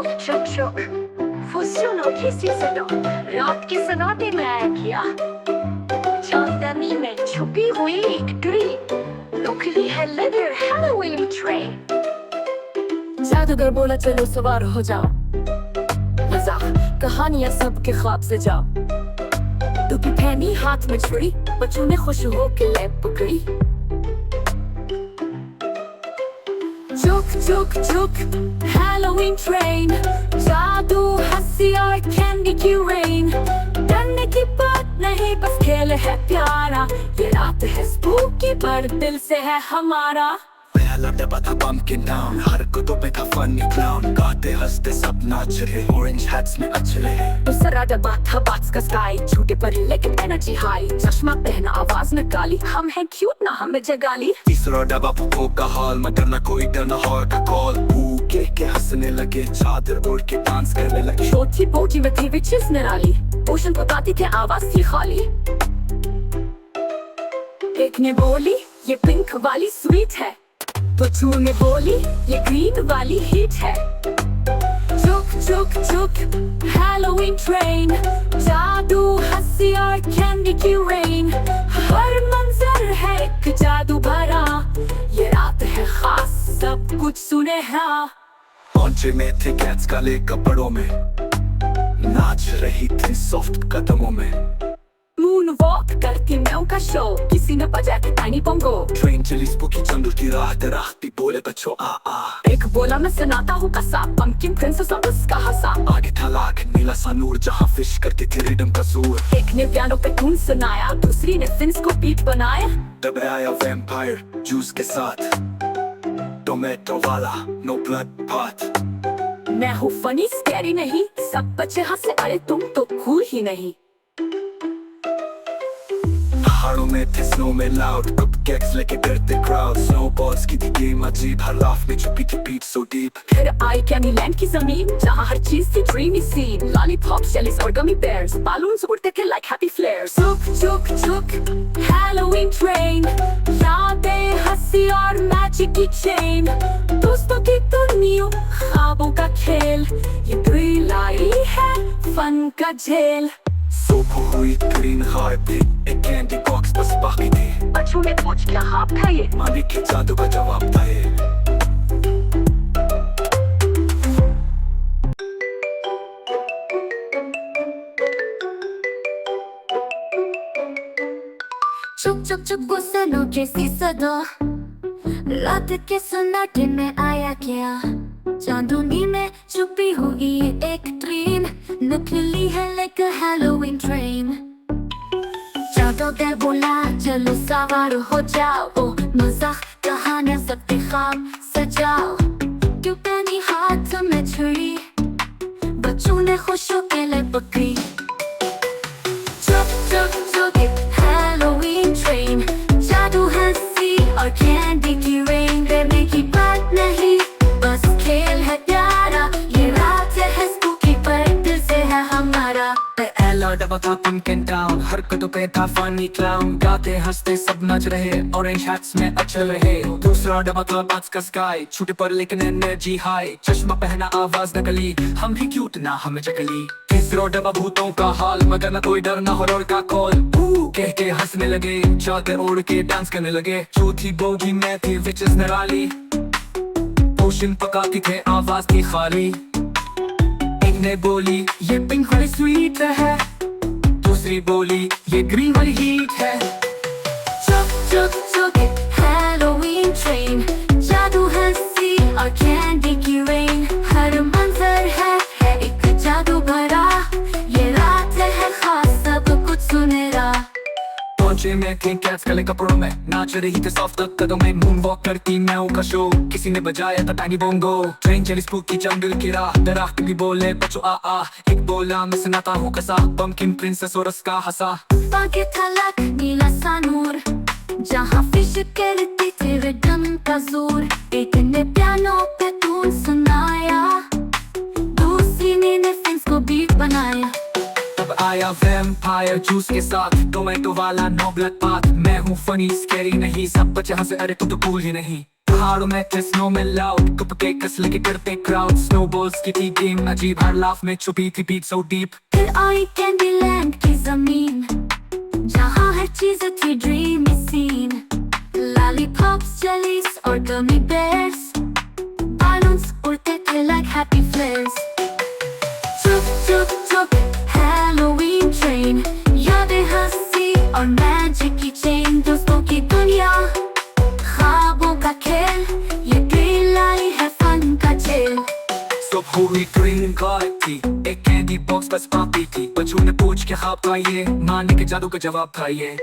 चुप चुप चुप फुसियों के सीजनों रात के सन्नाटे में किया चांदनी में छुपी हुई एक ड्रीम लुकली है लेदर हैलोवीन ट्रेन जादूगर बोला चलो सवार हो जाओ मजाक कहानियां सबके ख्वाब से जाओ दुखी पहनी हाथ में छुरी बच्चों ने खुश हो के ले पकड़ी चुक चुक चुक हैलोवीन ट्रेन जादू हंसी और कैंडी की रेन डरने की बात नहीं बस खेल है प्यारा ये रात है स्पूकी पर दिल से है हमारा I loved about the pumpkin down हर कुतों पे था funny clown गाते हंसते सब नाच रहे orange hats में अच्छे रहे दूसरा डब्बा था बाट्स का स्काई छूटे पर लेकिन एनर्जी हाई चश्मा पहना आवाज निकाली हम हैं क्यूट ना हमें जगाली तीसरा डब्बा पुप्पो का हाल मगर ना कोई डर ना हॉर का कॉल के हंसने लगे चादर ओढ़ के डांस करने लगे छोटी बोटी में थी विचेस निराली ओशन बताती थे आवाज थी खाली एक ने बोली ये पिंक वाली स्वीट है बच्चू ने बोली ये ग्रीन वाली हीट है चुक चुक चुक हैलोवीन ट्रेन जादू हंसी और कैंडी की रेन हर मंजर है एक जादू भरा ये रात है खास सब कुछ सुनहरा पहुंचे में थे कैट्स काले कपड़ों में नाच रही थी सॉफ्ट कदमों में मून वॉक करती मैं उनका शो किसी ने बजाया था टाइनी बोंगो ट्रेन चली स्पूकी चंदू की राह दराहती बोले बच्चों आ एक बोला मैं सुनाता हूँ कसा पंकिन प्रिंसेस और उसका हंसा आगे था लाख नीला सा नूर जहाँ फिश करती थी रिदम का जोर एक ने पियानो पे धुन सुनाया दूसरी ने फिंस को बीट बनाया तब आया वैम्पायर जूस के साथ टोमेटो वाला नो ब्लड पाथ मैं हूँ फनी स्कैरी नहीं सब बच्चे हंसे अरे तुम तो कूल ही नहीं पहाड़ों में थे स्नो में लाउड कपकेक्स लेके डरते क्राउड स्नोबॉल्स की थी गेम अजीब हर लाफ में छुपी थी बीट सो डीप फिर आई कैनीलैंड की जमीन जहाँ हर चीज थी ड्रीमी सीन लॉलीपॉप जेलीज और गमी बेयर्स बालून्स उड़ते थे लाइक हैप्पी फ्लेयर्स चुक चुक चुक हैलोवीन ट्रेन यादें हंसी और मैजिक की चेन दोस्तों की दुनिया ख्वाबों का खेल ये थ्रिल आई है फन का झेल सुबह हुई ग्रीन गायब थी एक कैंडी बॉक्स बस बाकी थी बच्चों ने पूछ क्या हाफ था ये मालिक के जादू का जवाब था ये चुप चुप चुप गुस्सनों के सी सदा रात के सन्नाटे में आया क्या चांदनी में छुपी हुई एक ट्रेन निकली है लाइक अ हैलोवीन ट्रेन जादूगर बोला चलो सवार हो जाओ मजाक कहानियां सबके ख्वाब सजाओ क्यों पहनी हाथ में छुरी बच्चों ने खुश होके ले पकड़ी चुप चुप चुप हैलोवीन ट्रेन जादू हंसी और कैंडी की रेन डरने की बात नहीं बस खेल है प्यारा ये रात है स्पूकी पर दिल से है हमारा डबा था pumpkin down हरकतों पे था funny clown गाते हंसते सब नाच रहे orange hats में अच्छे रहे दूसरा डबा था बाट्स का स्काई छूटे पर लेकिन एनर्जी हाई चश्मा पहना आवाज नकली हम भी क्यूट ना हमें जगली तीसरा डबा भूतों का हाल मगर ना कोई डर ना हॉरर का कॉल कह के हंसने लगे चादर ओढ़ के डांस करने लगे चौथी बोगी में थी विचेस निराली पोशन पकाती थे आवाज थी खाली एक ने बोली ये पिंक वाली स्वीट है दूसरी बोली ये ग्रीन वाली हीट है चुक चुक चुक हैलोवीन ट्रेन जादू हंसी और कैंडी की रेन हर मंजर है एक जादू भरा ये रात है खास सब कुछ सुनहरा पहुंचे में थे कैट्स काले कपड़ों में नाच रही थी सॉफ्ट कदमों में मून वॉक करती मैं का शो किसी ने बजाया था टाइनी बोंगो ट्रेन चली स्पूकी जंगल की राह दराह भी बोले बच्चों आ एक बोला मैं सुनाता हूँ कसा पंकिन प्रिंसेस और उसका हंसा आगे था लाख नीला सा नूर जहाँ फिश करती थी रिदम का जोर एक ने पियानो पे धुन सुनाया दूसरी ने फिंस को बीट बनाया तब आया वैम्पायर जूस के साथ टोमेटो वाला नो ब्लड पाथ मैं हूँ फनी स्कैरी नहीं सब बच्चे हंसे अरे तुम तो कूल ही नहीं पहाड़ों में थे स्नो में लाउड कप के कसले के करते क्राउड स्नोबॉल्स की थी गेम अजीब हर लाफ में छुपी थी बीट सो डीप फिर आई कैंडी लैंड की जमीन जहाँ हर चीज थी ड्रीमी सीन लॉलीपॉप्स जेलीज और गमी बेयर्स बैलून्स उड़ते थे लाइक हैप्पी फ्लेयर्स चुप चुप चुप हैलोवीन ट्रेन यादें हंसी और मैजिक की चेन दोस्तों की दुनिया ख्वाबों का खेल ये ड्रीम लाई है फन का जेल सब हुई ड्रीम गायब थी एक कैंडी बॉक्स बस पापी थी बच्चों ने पूछ के ख्वाब था ये मानने के जादू का जवाब था ये